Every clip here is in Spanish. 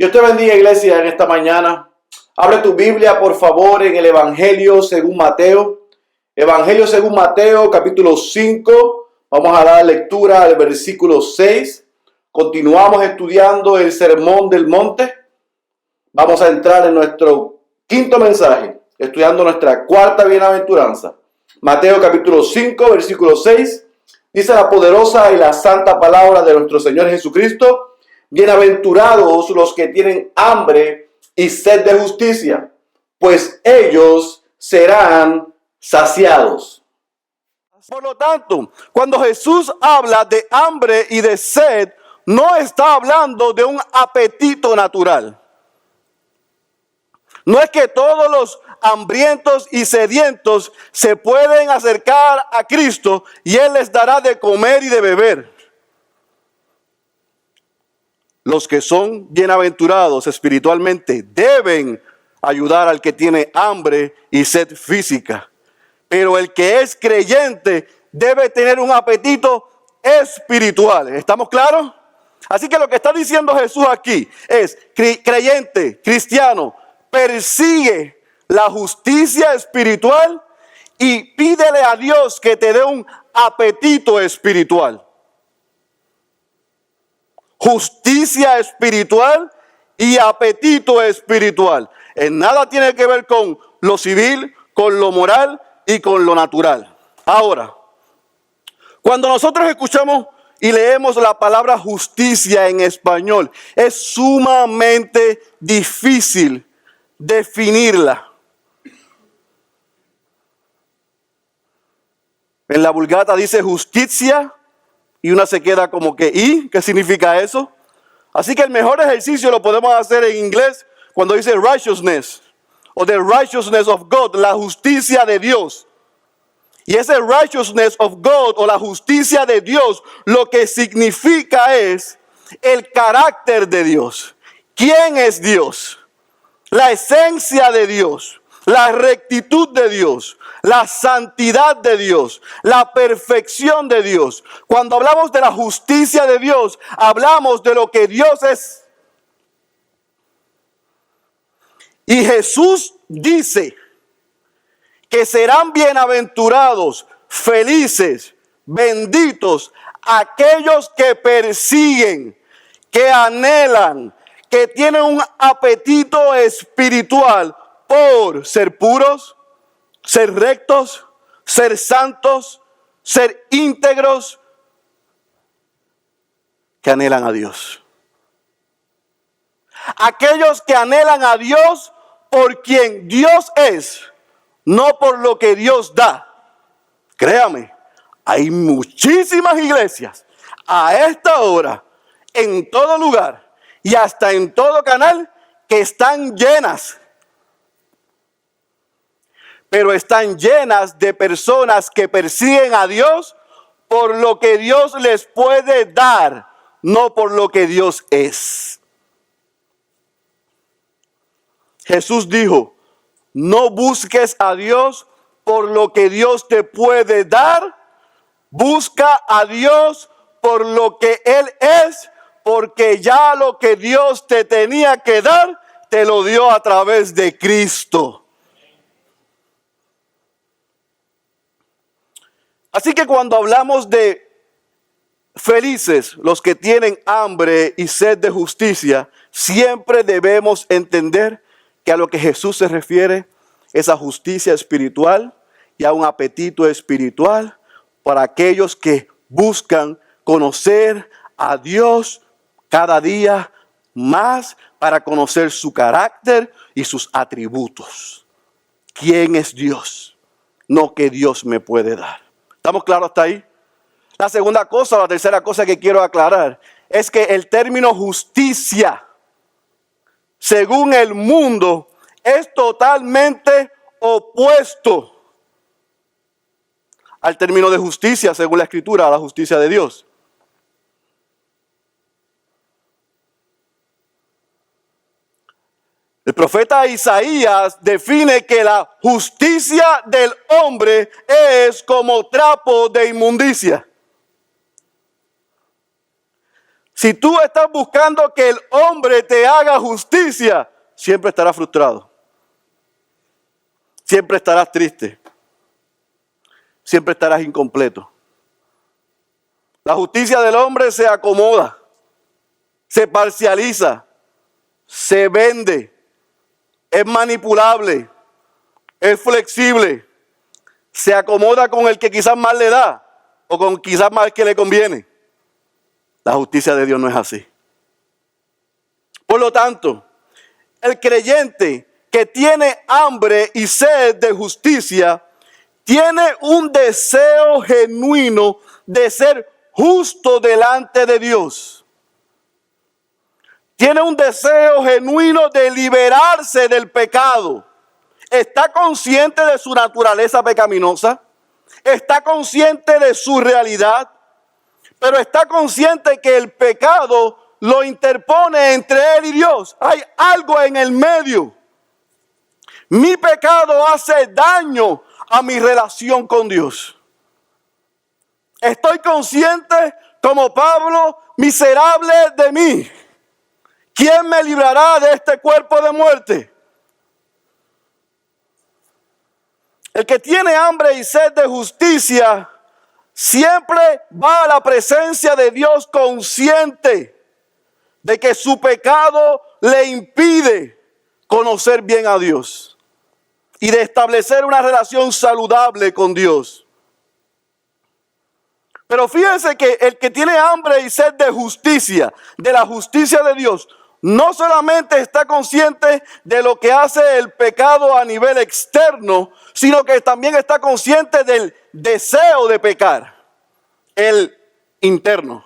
Dios te bendiga, iglesia, en esta mañana. Abre tu Biblia, por favor, en el Evangelio según Mateo. Evangelio según Mateo, capítulo 5. Vamos a dar lectura al versículo 6. Continuamos estudiando el Sermón del Monte. Vamos a entrar en nuestro quinto mensaje, estudiando nuestra cuarta bienaventuranza. Mateo capítulo 5, versículo 6. Dice la poderosa y la santa palabra de nuestro Señor Jesucristo: bienaventurados los que tienen hambre y sed de justicia, pues ellos serán saciados. Por lo tanto, cuando Jesús habla de hambre y de sed, no está hablando de un apetito natural. No es que todos los hambrientos y sedientos se pueden acercar a Cristo y Él les dará de comer y de beber. Los que son bienaventurados espiritualmente deben ayudar al que tiene hambre y sed física. Pero el que es creyente debe tener un apetito espiritual. ¿Estamos claros? Así que lo que está diciendo Jesús aquí es: creyente, cristiano, persigue la justicia espiritual y pídele a Dios que te dé un apetito espiritual. Justicia espiritual y apetito espiritual. En nada tiene que ver con lo civil, con lo moral y con lo natural. Ahora, cuando nosotros escuchamos y leemos la palabra justicia en español, es sumamente difícil definirla. En la Vulgata dice justicia y una se queda como que ¿y? ¿Qué significa eso? Así que el mejor ejercicio lo podemos hacer en inglés cuando dice righteousness o the righteousness of God, la justicia de Dios. Y ese righteousness of God o la justicia de Dios lo que significa es el carácter de Dios. ¿Quién es Dios? La esencia de Dios, la rectitud de Dios, la santidad de Dios, la perfección de Dios. Cuando hablamos de la justicia de Dios, hablamos de lo que Dios es. Y Jesús dice que serán bienaventurados, felices, benditos aquellos que persiguen, que anhelan, que tienen un apetito espiritual por ser puros, ser rectos, ser santos, ser íntegros, que anhelan a Dios. Aquellos que anhelan a Dios por quien Dios es, no por lo que Dios da. Créame, hay muchísimas iglesias a esta hora, en todo lugar y hasta en todo canal, que están llenas. Pero están llenas de personas que persiguen a Dios por lo que Dios les puede dar, no por lo que Dios es. Jesús dijo: no busques a Dios por lo que Dios te puede dar, busca a Dios por lo que Él es, porque ya lo que Dios te tenía que dar, te lo dio a través de Cristo. Así que cuando hablamos de felices, los que tienen hambre y sed de justicia, siempre debemos entender que a lo que Jesús se refiere es a justicia espiritual y a un apetito espiritual para aquellos que buscan conocer a Dios cada día más, para conocer su carácter y sus atributos. ¿Quién es Dios? No qué Dios me puede dar. ¿Estamos claros hasta ahí? La segunda cosa, la tercera cosa que quiero aclarar es que el término justicia, según el mundo, es totalmente opuesto al término de justicia, según la Escritura, a la justicia de Dios. El profeta Isaías define que la justicia del hombre es como trapo de inmundicia. Si tú estás buscando que el hombre te haga justicia, siempre estarás frustrado. Siempre estarás triste. Siempre estarás incompleto. La justicia del hombre se acomoda, se parcializa, se vende, es manipulable, es flexible, se acomoda con el que quizás más le da o con quizás más que le conviene. La justicia de Dios no es así. Por lo tanto, el creyente que tiene hambre y sed de justicia tiene un deseo genuino de ser justo delante de Dios. Tiene un deseo genuino de liberarse del pecado. Está consciente de su naturaleza pecaminosa. Está consciente de su realidad. Pero está consciente que el pecado lo interpone entre él y Dios. Hay algo en el medio. Mi pecado hace daño a mi relación con Dios. Estoy consciente, como Pablo, miserable de mí. ¿Quién me librará de este cuerpo de muerte? El que tiene hambre y sed de justicia siempre va a la presencia de Dios consciente de que su pecado le impide conocer bien a Dios y de establecer una relación saludable con Dios. Pero fíjense que el que tiene hambre y sed de justicia, de la justicia de Dios, no solamente está consciente de lo que hace el pecado a nivel externo, sino que también está consciente del deseo de pecar, el interno.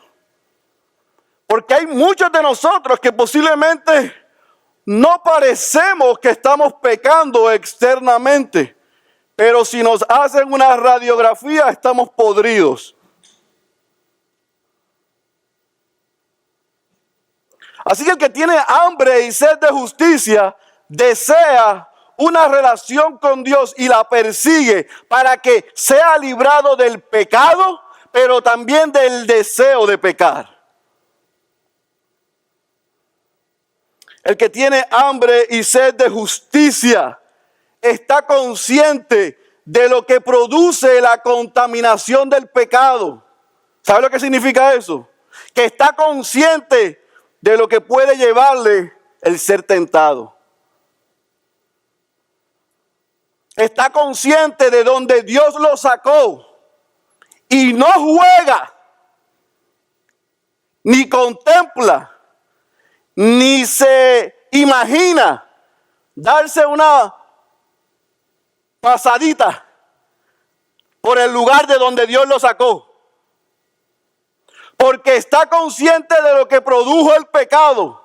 Porque hay muchos de nosotros que posiblemente no parecemos que estamos pecando externamente, pero si nos hacen una radiografía estamos podridos. Así que el que tiene hambre y sed de justicia desea una relación con Dios y la persigue para que sea librado del pecado, pero también del deseo de pecar. El que tiene hambre y sed de justicia está consciente de lo que produce la contaminación del pecado. ¿Sabe lo que significa eso? Que está consciente de lo que puede llevarle el ser tentado. Está consciente de donde Dios lo sacó y no juega, ni contempla, ni se imagina darse una pasadita por el lugar de donde Dios lo sacó. Porque está consciente de lo que produjo el pecado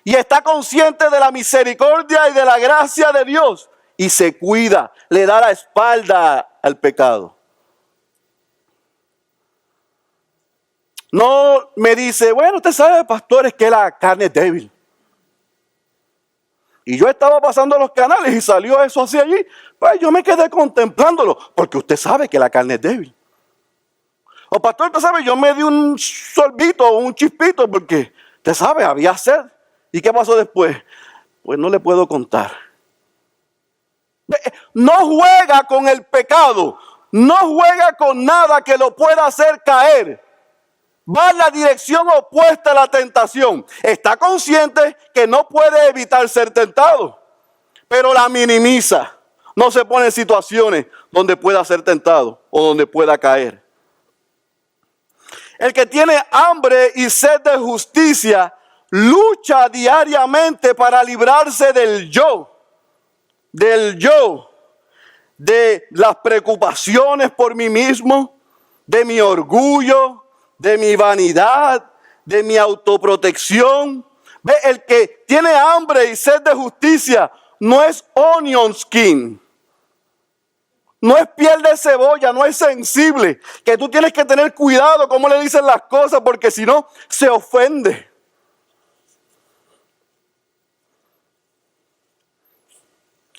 y está consciente de la misericordia y de la gracia de Dios y se cuida, le da la espalda al pecado. No me dice, bueno, usted sabe, pastor, es que la carne es débil. Y yo estaba pasando los canales y salió eso hacia allí. Pues yo me quedé contemplándolo, porque usted sabe que la carne es débil. O pastor, usted sabe, yo me di un sorbito, un chispito, porque usted sabe, había sed. ¿Y qué pasó después? Pues no le puedo contar. No juega con el pecado, no juega con nada que lo pueda hacer caer. Va en la dirección opuesta a la tentación. Está consciente que no puede evitar ser tentado, pero la minimiza. No se pone en situaciones donde pueda ser tentado o donde pueda caer. El que tiene hambre y sed de justicia lucha diariamente para librarse del yo, de las preocupaciones por mí mismo, de mi orgullo, de mi vanidad, de mi autoprotección. Ve, el que tiene hambre y sed de justicia no es onion skin. No es piel de cebolla, no es sensible. Que tú tienes que tener cuidado cómo le dicen las cosas, porque si no, se ofende.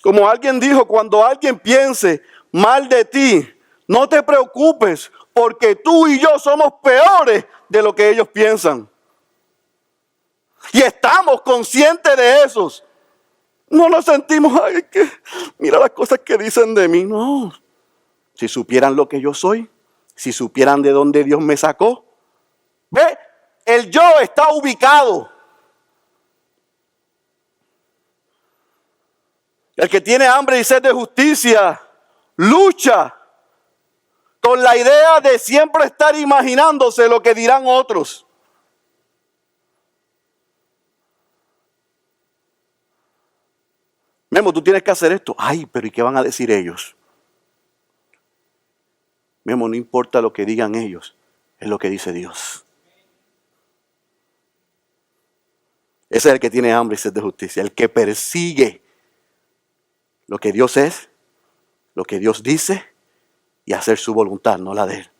Como alguien dijo, cuando alguien piense mal de ti, no te preocupes, porque tú y yo somos peores de lo que ellos piensan. Y estamos conscientes de esos. No nos sentimos, ay, que mira las cosas que dicen de mí. No. Si supieran lo que yo soy, si supieran de dónde Dios me sacó. Ve, el yo está ubicado. El que tiene hambre y sed de justicia lucha con la idea de siempre estar imaginándose lo que dirán otros. Memo, tú tienes que hacer esto. Ay, pero ¿y qué van a decir ellos? Memo, no importa lo que digan ellos, es lo que dice Dios. Ese es el que tiene hambre y sed de justicia, el que persigue lo que Dios es, lo que Dios dice y hacer su voluntad, no la de él.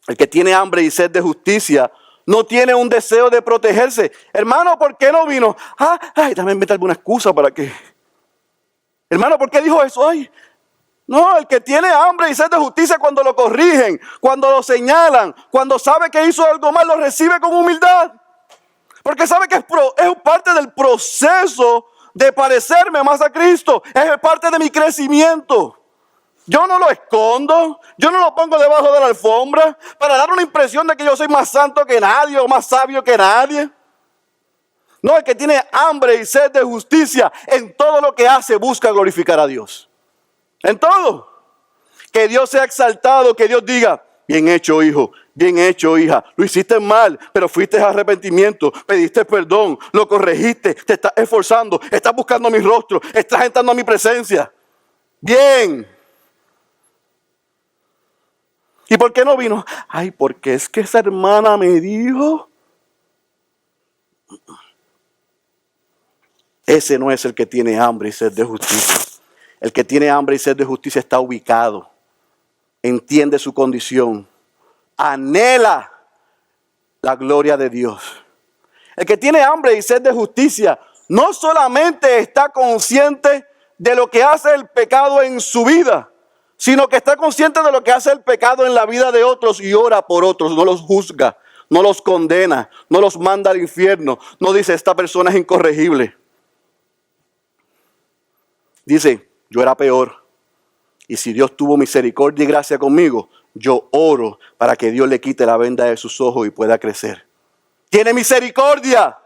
El que tiene hambre y sed de justicia no tiene un deseo de protegerse. Hermano, ¿por qué no vino? Dame inventar alguna excusa para que... Hermano, ¿por qué dijo eso? No, el que tiene hambre y sed de justicia cuando lo corrigen, cuando lo señalan, cuando sabe que hizo algo mal, lo recibe con humildad. Porque sabe que es parte del proceso de parecerme más a Cristo. Es parte de mi crecimiento. Yo no lo escondo, yo no lo pongo debajo de la alfombra para dar una impresión de que yo soy más santo que nadie o más sabio que nadie. No, el que tiene hambre y sed de justicia en todo lo que hace busca glorificar a Dios. En todo. Que Dios sea exaltado, que Dios diga, bien hecho hijo, bien hecho hija, lo hiciste mal, pero fuiste a arrepentimiento, pediste perdón, lo corregiste, te estás esforzando, estás buscando mi rostro, estás entrando a mi presencia. Bien. ¿Y por qué no vino? Ay, porque es que esa hermana me dijo. Ese no es el que tiene hambre y sed de justicia. El que tiene hambre y sed de justicia está ubicado, entiende su condición, anhela la gloria de Dios. El que tiene hambre y sed de justicia no solamente está consciente de lo que hace el pecado en su vida, sino que está consciente de lo que hace el pecado en la vida de otros y ora por otros, no los juzga, no los condena, no los manda al infierno, no dice esta persona es incorregible. Dice, yo era peor y si Dios tuvo misericordia y gracia conmigo, yo oro para que Dios le quite la venda de sus ojos y pueda crecer. Tiene misericordia,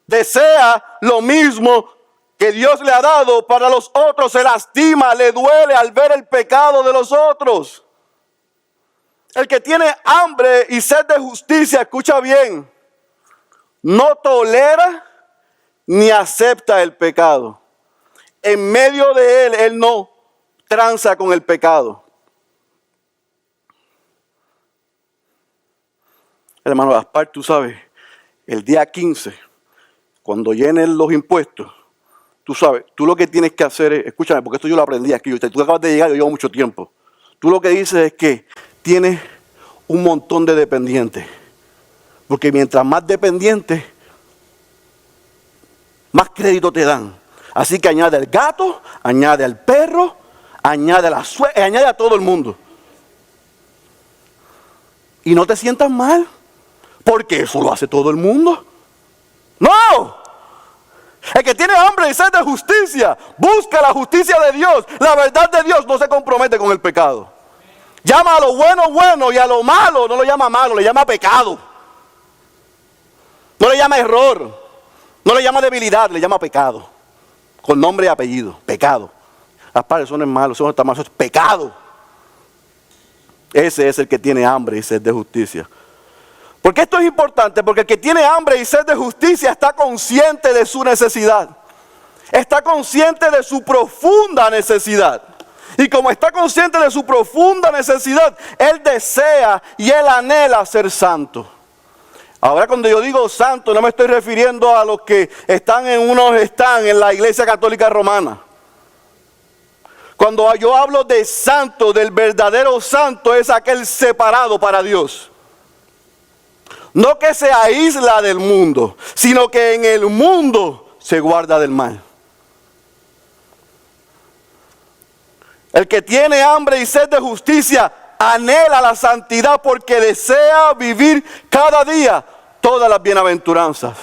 desea lo mismo que Dios le ha dado para los otros, se lastima, le duele al ver el pecado de los otros. El que tiene hambre y sed de justicia, escucha bien, no tolera ni acepta el pecado. En medio de él no tranza con el pecado. Hermano Gaspar, tú sabes, el día 15, cuando llenen los impuestos, tú sabes, tú lo que tienes que hacer es, escúchame, porque esto yo lo aprendí aquí, tú acabas de llegar, yo llevo mucho tiempo. Tú lo que dices es que tienes un montón de dependientes. Porque mientras más dependientes, más crédito te dan. Así que añade al gato, añade al perro, añade a la suegra, añade a todo el mundo. Y no te sientas mal, porque eso lo hace todo el mundo. ¡No! El que tiene hambre y sed de justicia, busca la justicia de Dios, la verdad de Dios, no se compromete con el pecado. Llama a lo bueno, bueno, y a lo malo, no lo llama malo, le llama pecado. No le llama error, no le llama debilidad, le llama pecado. Con nombre y apellido, pecado. Las padres son malos, son tan malos, es pecado. Ese es el que tiene hambre y sed de justicia. ¿Por qué esto es importante? Porque el que tiene hambre y sed de justicia está consciente de su necesidad. Está consciente de su profunda necesidad. Y como está consciente de su profunda necesidad, él desea y él anhela ser santo. Ahora cuando yo digo santo, no me estoy refiriendo a los que están en la Iglesia Católica Romana. Cuando yo hablo de santo, del verdadero santo, es aquel separado para Dios. No que se aísla del mundo, sino que en el mundo se guarda del mal. El que tiene hambre y sed de justicia anhela la santidad porque desea vivir cada día todas las bienaventuranzas.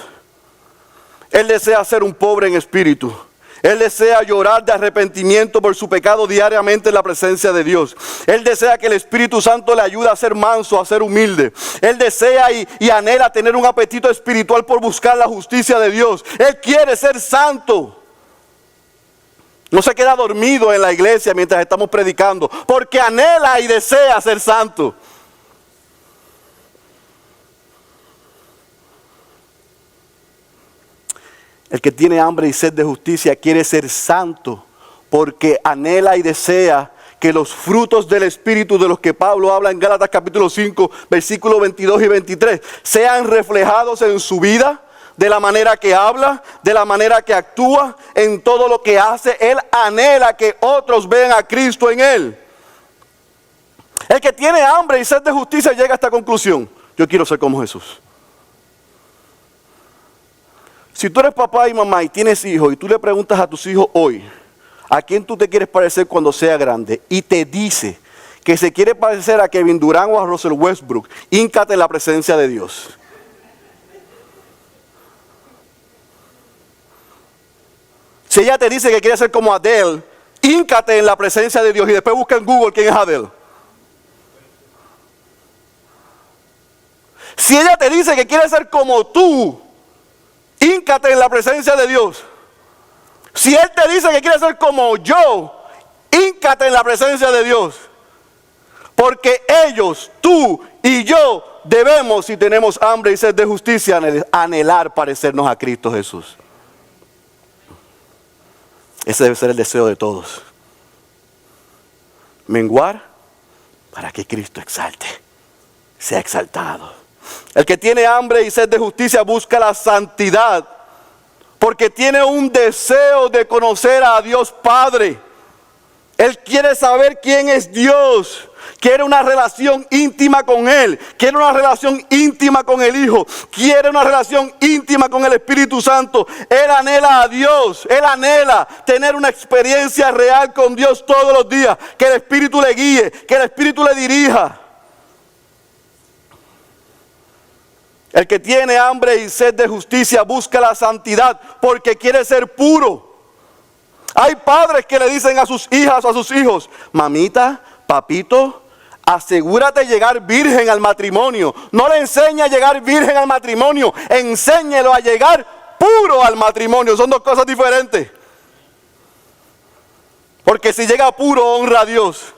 Él desea ser un pobre en espíritu. Él desea llorar de arrepentimiento por su pecado diariamente en la presencia de Dios. Él desea que el Espíritu Santo le ayude a ser manso, a ser humilde. Él desea y anhela tener un apetito espiritual por buscar la justicia de Dios. Él quiere ser santo. No se queda dormido en la iglesia mientras estamos predicando, porque anhela y desea ser santo. El que tiene hambre y sed de justicia quiere ser santo, porque anhela y desea que los frutos del Espíritu de los que Pablo habla en Gálatas capítulo 5, versículos 22 y 23, sean reflejados en su vida, de la manera que habla, de la manera que actúa, en todo lo que hace. Él anhela que otros vean a Cristo en él. El que tiene hambre y sed de justicia llega a esta conclusión: yo quiero ser como Jesús. Si tú eres papá y mamá y tienes hijos y tú le preguntas a tus hijos hoy, ¿a quién tú te quieres parecer cuando sea grande? Y te dice que se quiere parecer a Kevin Durant o a Russell Westbrook, híncate en la presencia de Dios. Si ella te dice que quiere ser como Adele, híncate en la presencia de Dios y después busca en Google quién es Adele. Si ella te dice que quiere ser como tú, híncate en la presencia de Dios. Si él te dice que quiere ser como yo, híncate en la presencia de Dios. Porque ellos, tú y yo, debemos, si tenemos hambre y sed de justicia, anhelar parecernos a Cristo Jesús. Ese debe ser el deseo de todos. Menguar para que Cristo sea exaltado. El que tiene hambre y sed de justicia busca la santidad, porque tiene un deseo de conocer a Dios Padre. Él quiere saber quién es Dios. Quiere una relación íntima con Él. Quiere una relación íntima con el Hijo. Quiere una relación íntima con el Espíritu Santo. Él anhela a Dios. Él anhela tener una experiencia real con Dios todos los días. Que el Espíritu le guíe. Que el Espíritu le dirija. El que tiene hambre y sed de justicia busca la santidad porque quiere ser puro. Hay padres que le dicen a sus hijas o a sus hijos: mamita, papito, asegúrate de llegar virgen al matrimonio. No le enseñe a llegar virgen al matrimonio, enséñelo a llegar puro al matrimonio. Son dos cosas diferentes. Porque si llega puro, honra a Dios.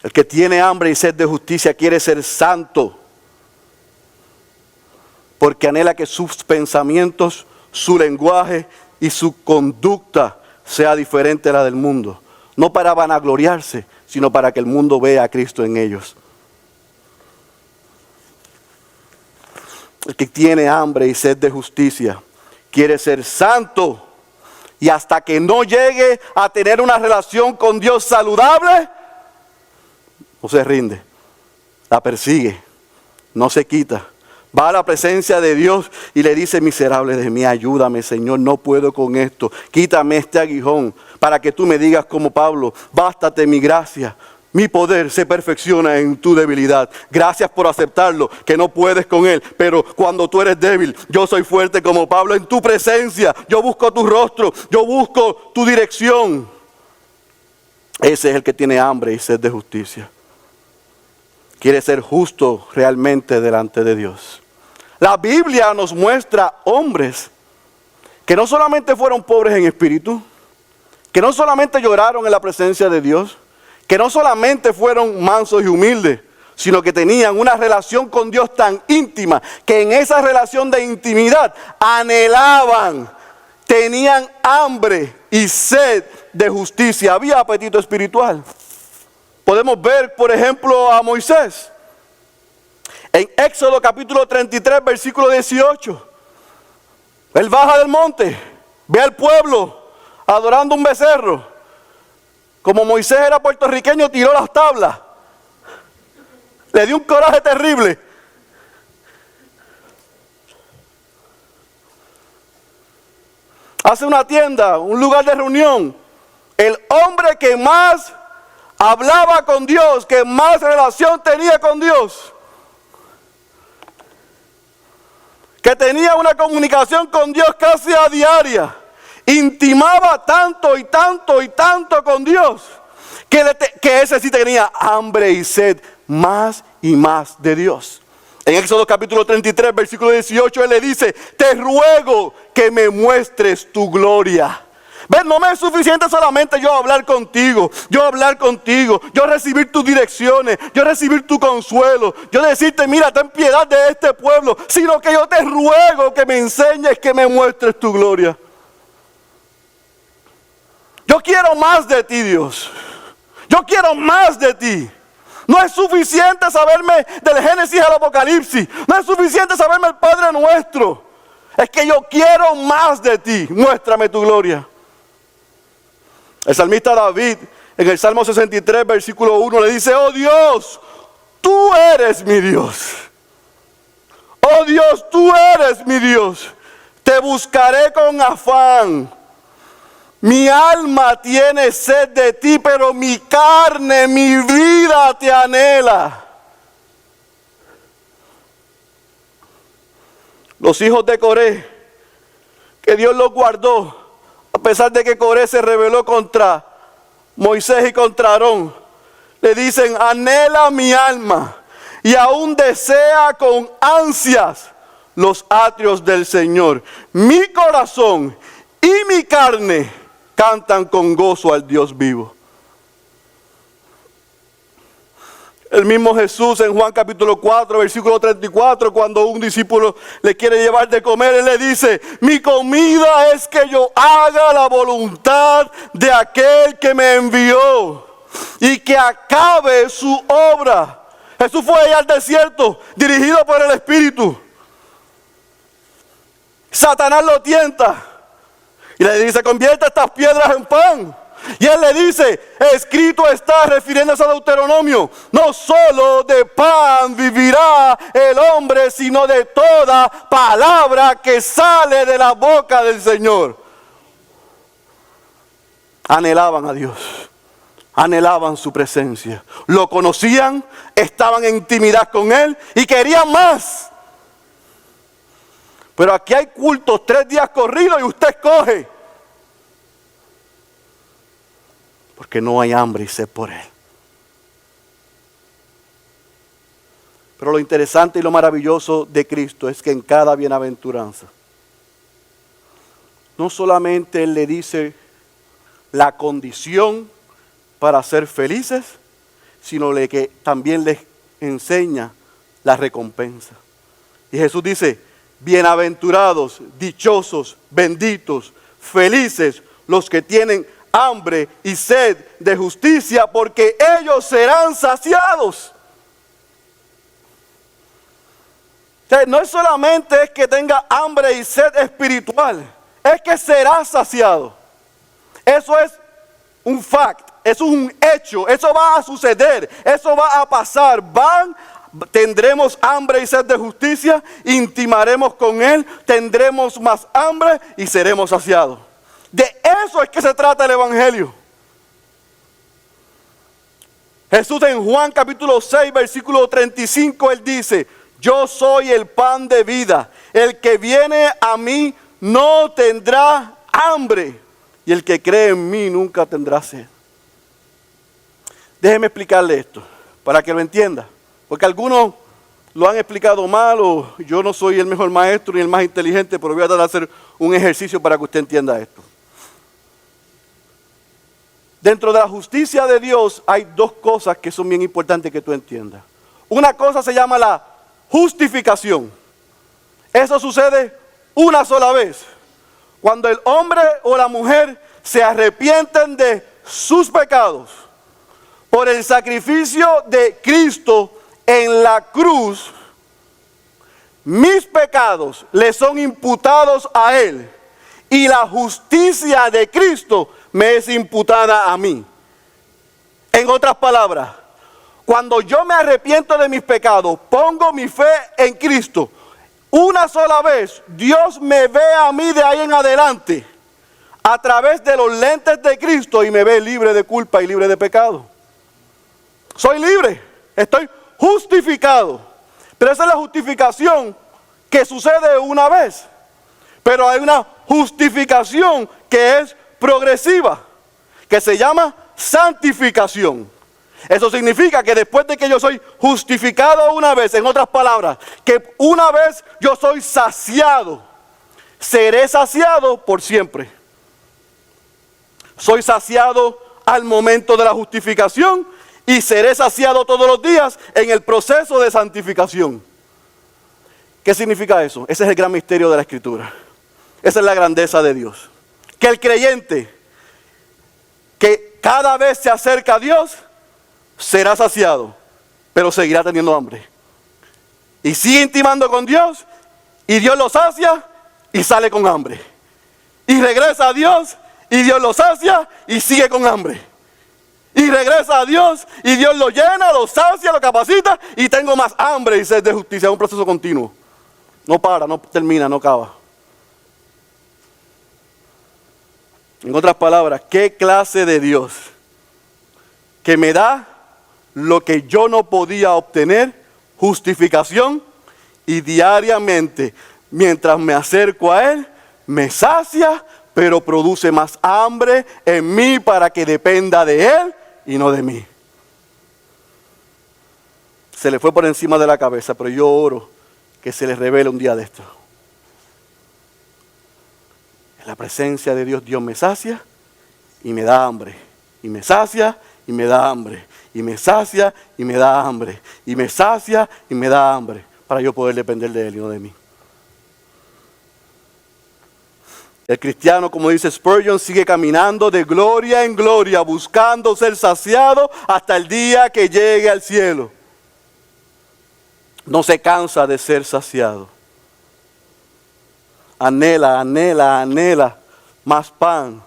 El que tiene hambre y sed de justicia quiere ser santo, porque anhela que sus pensamientos, su lenguaje y su conducta sea diferente a la del mundo. No para vanagloriarse, sino para que el mundo vea a Cristo en ellos. El que tiene hambre y sed de justicia quiere ser santo, y hasta que no llegue a tener una relación con Dios saludable, no se rinde, la persigue, no se quita. Va a la presencia de Dios y le dice: miserable de mí, ayúdame, Señor, no puedo con esto. Quítame este aguijón para que tú me digas como Pablo: bástate mi gracia, mi poder se perfecciona en tu debilidad. Gracias por aceptarlo, que no puedes con él, pero cuando tú eres débil, yo soy fuerte como Pablo. En tu presencia, yo busco tu rostro, yo busco tu dirección. Ese es el que tiene hambre y sed de justicia. Quiere ser justo realmente delante de Dios. La Biblia nos muestra hombres que no solamente fueron pobres en espíritu, que no solamente lloraron en la presencia de Dios, que no solamente fueron mansos y humildes, sino que tenían una relación con Dios tan íntima, que en esa relación de intimidad anhelaban, tenían hambre y sed de justicia. Había apetito espiritual. Podemos ver, por ejemplo, a Moisés. En Éxodo capítulo 33, versículo 18. Él baja del monte, ve al pueblo adorando un becerro. Como Moisés era puertorriqueño, tiró las tablas. Le dio un coraje terrible. Hace una tienda, un lugar de reunión. El hombre que más hablaba con Dios, que más relación tenía con Dios, que tenía una comunicación con Dios casi a diaria, intimaba tanto y tanto y tanto con Dios, que ese sí tenía hambre y sed más y más de Dios. En Éxodo capítulo 33, versículo 18, Él le dice, te ruego que me muestres tu gloria. ¿Ves? No me es suficiente solamente yo hablar contigo, yo recibir tus direcciones, yo recibir tu consuelo, yo decirte, mira, ten piedad de este pueblo, sino que yo te ruego que me enseñes, que me muestres tu gloria. Yo quiero más de ti, Dios. Yo quiero más de ti. No es suficiente saberme del Génesis al Apocalipsis. No es suficiente saberme el Padre Nuestro. Es que yo quiero más de ti. Muéstrame tu gloria. El salmista David, en el Salmo 63, versículo 1, le dice, oh Dios, tú eres mi Dios. Oh Dios, tú eres mi Dios. Te buscaré con afán. Mi alma tiene sed de ti, pero mi carne, mi vida te anhela. Los hijos de Coré, que Dios los guardó, a pesar de que Coré se rebeló contra Moisés y contra Aarón, le dicen, anhela mi alma y aún desea con ansias los atrios del Señor. Mi corazón y mi carne cantan con gozo al Dios vivo. El mismo Jesús en Juan capítulo 4, versículo 34, cuando un discípulo le quiere llevar de comer, Él le dice, mi comida es que yo haga la voluntad de aquel que me envió y que acabe su obra. Jesús fue allá al desierto, dirigido por el Espíritu. Satanás lo tienta y le dice, convierte estas piedras en pan. Y Él le dice, escrito está, refiriéndose a Deuteronomio, no solo de pan vivirá el hombre, sino de toda palabra que sale de la boca del Señor. Anhelaban a Dios, anhelaban su presencia, lo conocían, estaban en intimidad con Él y querían más. Pero aquí hay cultos 3 días corridos y usted escoge. Porque no hay hambre y sed por Él. Pero lo interesante y lo maravilloso de Cristo es que en cada bienaventuranza, no solamente Él le dice la condición para ser felices, sino que también les enseña la recompensa. Y Jesús dice, bienaventurados, dichosos, benditos, felices los que tienen hambre y sed de justicia, porque ellos serán saciados. O sea, no es solamente que tenga hambre y sed espiritual, es que será saciado. Eso es un fact, eso es un hecho, eso va a suceder, eso va a pasar. Tendremos hambre y sed de justicia, intimaremos con Él, tendremos más hambre y seremos saciados. De eso es que se trata el Evangelio. Jesús en Juan capítulo 6, versículo 35, Él dice, yo soy el pan de vida. El que viene a mí no tendrá hambre. Y el que cree en mí nunca tendrá sed. Déjeme explicarle esto, para que lo entienda. Porque algunos lo han explicado mal, o yo no soy el mejor maestro ni el más inteligente, pero voy a tratar de hacer un ejercicio para que usted entienda esto. Dentro de la justicia de Dios hay 2 cosas que son bien importantes que tú entiendas. Una cosa se llama la justificación. Eso sucede una sola vez. Cuando el hombre o la mujer se arrepienten de sus pecados por el sacrificio de Cristo en la cruz, mis pecados le son imputados a Él y la justicia de Cristo me es imputada a mí. En otras palabras, cuando yo me arrepiento de mis pecados, pongo mi fe en Cristo, una sola vez, Dios me ve a mí de ahí en adelante, a través de los lentes de Cristo, y me ve libre de culpa y libre de pecado. Soy libre, estoy justificado. Pero esa es la justificación que sucede una vez. Pero hay una justificación que es progresiva, que se llama santificación. Eso significa que después de que yo soy justificado una vez, en otras palabras, que una vez yo soy saciado, seré saciado por siempre. Soy saciado al momento de la justificación y seré saciado todos los días en el proceso de santificación. ¿Qué significa eso? Ese es el gran misterio de la Escritura. Esa es la grandeza de Dios. Que el creyente que cada vez se acerca a Dios será saciado, pero seguirá teniendo hambre. Y sigue intimando con Dios y Dios lo sacia y sale con hambre. Y regresa a Dios y Dios lo sacia y sigue con hambre. Y regresa a Dios y Dios lo llena, lo sacia, lo capacita y tengo más hambre y sed de justicia. Es un proceso continuo. No para, no termina, no acaba. En otras palabras, ¿qué clase de Dios que me da lo que yo no podía obtener, justificación, y diariamente, mientras me acerco a Él, me sacia, pero produce más hambre en mí para que dependa de Él y no de mí? Se le fue por encima de la cabeza, pero yo oro que se les revele un día de esto. En la presencia de Dios, Dios me sacia y me da hambre. Y me sacia y me da hambre. Y me sacia y me da hambre. Y me sacia y me da hambre. Para yo poder depender de Él y no de mí. El cristiano, como dice Spurgeon, sigue caminando de gloria en gloria, buscando ser saciado hasta el día que llegue al cielo. No se cansa de ser saciado. Anhela, anhela, anhela más pan.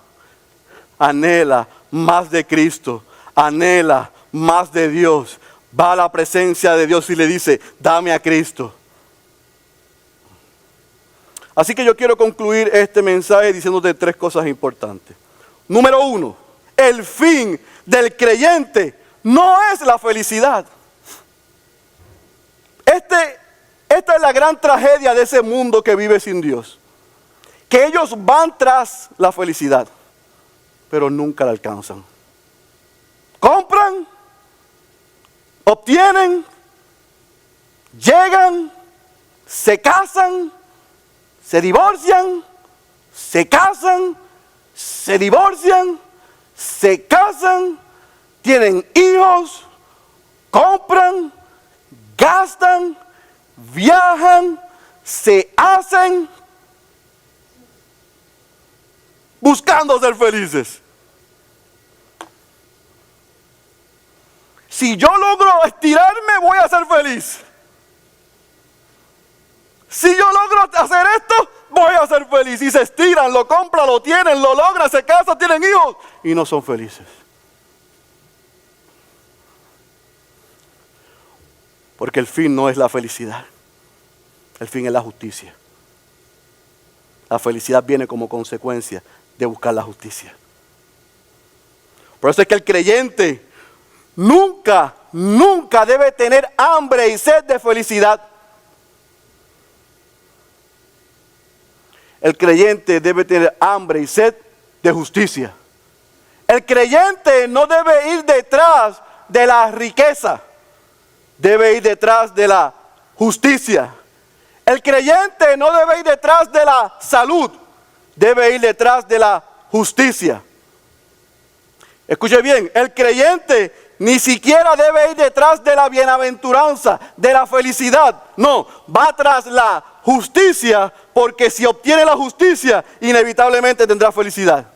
Anhela más de Cristo. Anhela más de Dios. Va a la presencia de Dios y le dice, dame a Cristo. Así que yo quiero concluir este mensaje diciéndote 3 cosas importantes. Número 1, el fin del creyente no es la felicidad. Esta es la gran tragedia de ese mundo que vive sin Dios. Que ellos van tras la felicidad, pero nunca la alcanzan. Compran, obtienen, llegan, se casan, se divorcian, se casan, se divorcian, se casan, tienen hijos, compran, gastan, viajan, se hacen, buscando ser felices. Si yo logro estirarme, voy a ser feliz. Si yo logro hacer esto, voy a ser feliz. Y se estiran, lo compran, lo tienen, lo logran, se casan, tienen hijos y no son felices. Porque el fin no es la felicidad. El fin es la justicia. La felicidad viene como consecuencia de buscar la justicia. Por eso es que el creyente nunca debe tener hambre y sed de felicidad. El creyente debe tener hambre y sed de justicia. El creyente no debe ir detrás de la riqueza, debe ir detrás de la justicia. El creyente no debe ir detrás de la salud, debe ir detrás de la justicia. Escuche bien, el creyente ni siquiera debe ir detrás de la bienaventuranza, de la felicidad. No, va tras la justicia, porque si obtiene la justicia, inevitablemente tendrá felicidad.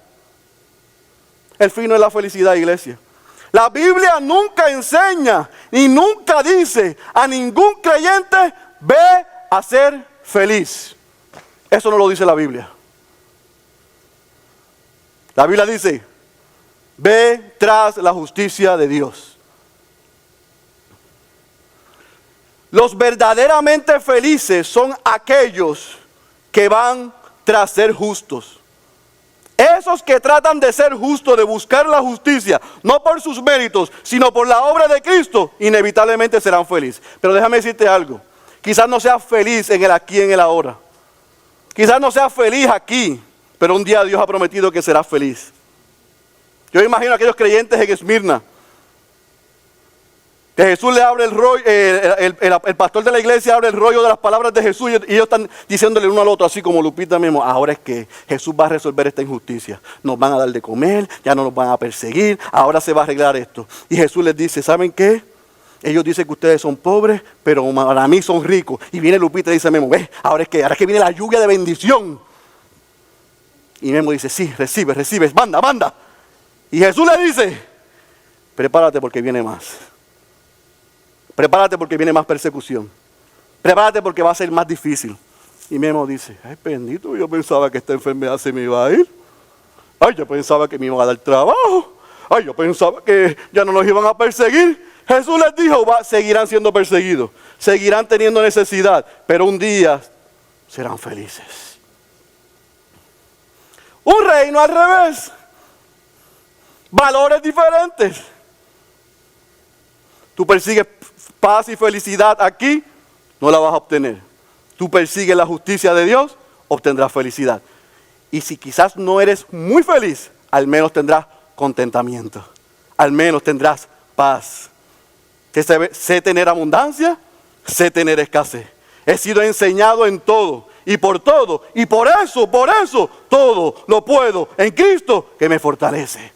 El fin no es la felicidad, iglesia. La Biblia nunca enseña y nunca dice a ningún creyente, ve a ser feliz. Eso no lo dice la Biblia. La Biblia dice, ve tras la justicia de Dios. Los verdaderamente felices son aquellos que van tras ser justos. Esos que tratan de ser justos, de buscar la justicia, no por sus méritos, sino por la obra de Cristo, inevitablemente serán felices. Pero déjame decirte algo, Quizás no seas feliz en el aquí y en el ahora. Quizás no seas feliz aquí, pero un día Dios ha prometido que serás feliz. Yo imagino a aquellos creyentes en Esmirna, que Jesús le abre el rollo, el pastor de la iglesia abre el rollo de las palabras de Jesús y ellos están diciéndole uno al otro, así como Lupita mismo, ahora es que Jesús va a resolver esta injusticia. Nos van a dar de comer, ya no nos van a perseguir, ahora se va a arreglar esto. Y Jesús les dice, ¿saben qué? Ellos dicen que ustedes son pobres, pero para mí son ricos. Y viene Lupita y dice, Memo, ¿ves? Ahora es que viene la lluvia de bendición. Y Memo dice, sí, recibes, manda. Y Jesús le dice, prepárate porque viene más. Prepárate porque viene más persecución. Prepárate porque va a ser más difícil. Y Memo dice, ay bendito, yo pensaba que esta enfermedad se me iba a ir. Ay, yo pensaba que me iban a dar trabajo. Ay, yo pensaba que ya no nos iban a perseguir. Jesús les dijo, seguirán siendo perseguidos. Seguirán teniendo necesidad. Pero un día serán felices. Un reino al revés. Valores diferentes. Tú persigues paz y felicidad aquí, no la vas a obtener. Tú persigues la justicia de Dios, obtendrás felicidad. Y si quizás no eres muy feliz, al menos tendrás contentamiento. Al menos tendrás paz. Que sé tener abundancia, sé tener escasez. He sido enseñado en todo y por todo. Y por eso, todo lo puedo en Cristo que me fortalece.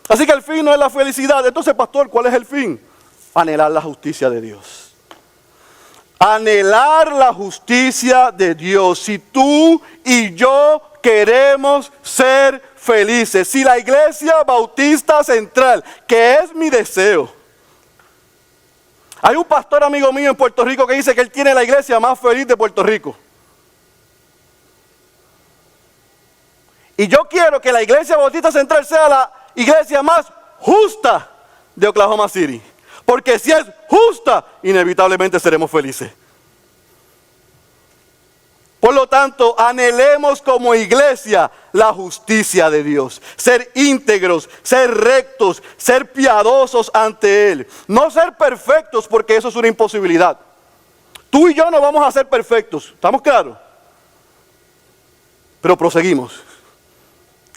Así que el fin no es la felicidad. Entonces, pastor, ¿cuál es el fin? Anhelar la justicia de Dios. Anhelar la justicia de Dios. Si tú y yo queremos ser felices, si la Iglesia Bautista Central, que es mi deseo. Hay un pastor amigo mío en Puerto Rico que dice que él tiene la iglesia más feliz de Puerto Rico. Y yo quiero que la Iglesia Bautista Central sea la iglesia más justa de Oklahoma City. Porque si es justa, inevitablemente seremos felices. Por lo tanto, anhelemos como iglesia la justicia de Dios. Ser íntegros, ser rectos, ser piadosos ante Él. No ser perfectos porque eso es una imposibilidad. Tú y yo no vamos a ser perfectos, ¿estamos claros? Pero proseguimos.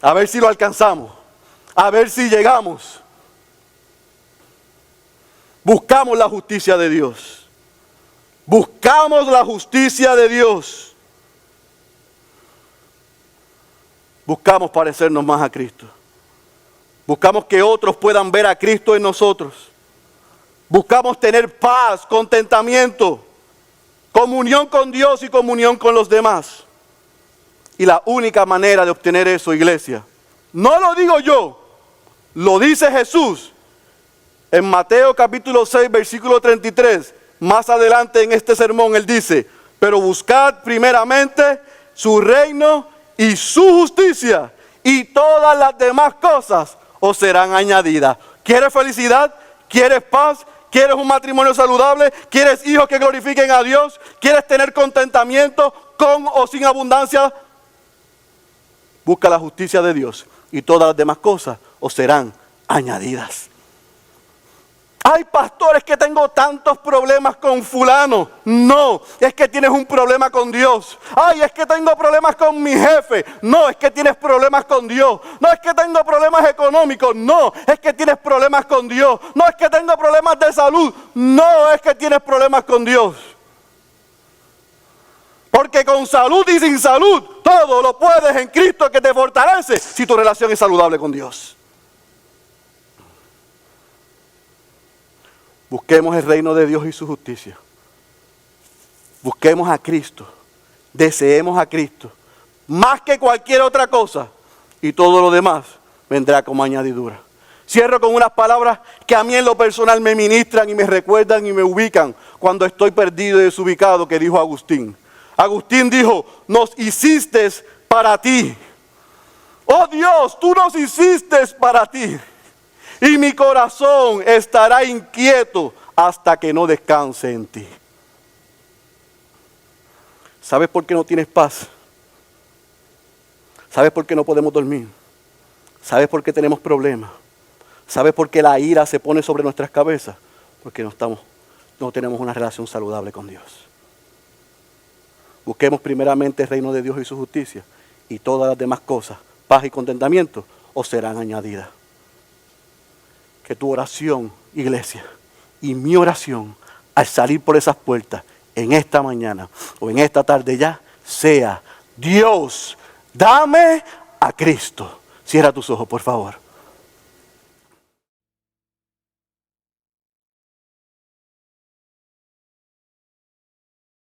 A ver si lo alcanzamos. A ver si llegamos. Buscamos la justicia de Dios. Buscamos la justicia de Dios. Buscamos parecernos más a Cristo. Buscamos que otros puedan ver a Cristo en nosotros. Buscamos tener paz, contentamiento, comunión con Dios y comunión con los demás. Y la única manera de obtener eso, iglesia, no lo digo yo, lo dice Jesús en Mateo capítulo 6, versículo 33. Más adelante en este sermón Él dice, pero buscad primeramente su reino y su justicia, y todas las demás cosas os serán añadidas. ¿Quieres felicidad? ¿Quieres paz? ¿Quieres un matrimonio saludable? ¿Quieres hijos que glorifiquen a Dios? ¿Quieres tener contentamiento con o sin abundancia? Busca la justicia de Dios y todas las demás cosas os serán añadidas. Ay, pastores, que tengo tantos problemas con fulano. No, es que tienes un problema con Dios. Ay, es que tengo problemas con mi jefe. No, es que tienes problemas con Dios. No, es que tengo problemas económicos. No, es que tienes problemas con Dios. No, es que tengo problemas de salud. No, es que tienes problemas con Dios. Porque con salud y sin salud, todo lo puedes en Cristo que te fortalece si tu relación es saludable con Dios. Busquemos el reino de Dios y su justicia. Busquemos a Cristo. Deseemos a Cristo. Más que cualquier otra cosa. Y todo lo demás vendrá como añadidura. Cierro con unas palabras que a mí en lo personal me ministran y me recuerdan y me ubican cuando estoy perdido y desubicado, que dijo Agustín. Agustín dijo, nos hiciste para ti. Oh Dios, tú nos hiciste para ti. Y mi corazón estará inquieto hasta que no descanse en ti. ¿Sabes por qué no tienes paz? ¿Sabes por qué no podemos dormir? ¿Sabes por qué tenemos problemas? ¿Sabes por qué la ira se pone sobre nuestras cabezas? Porque no estamos no tenemos una relación saludable con Dios. Busquemos primeramente el reino de Dios y su justicia, y todas las demás cosas, paz y contentamiento, os serán añadidas. Que tu oración, iglesia, y mi oración, al salir por esas puertas, en esta mañana o en esta tarde ya, sea: Dios, dame a Cristo. Cierra tus ojos, por favor.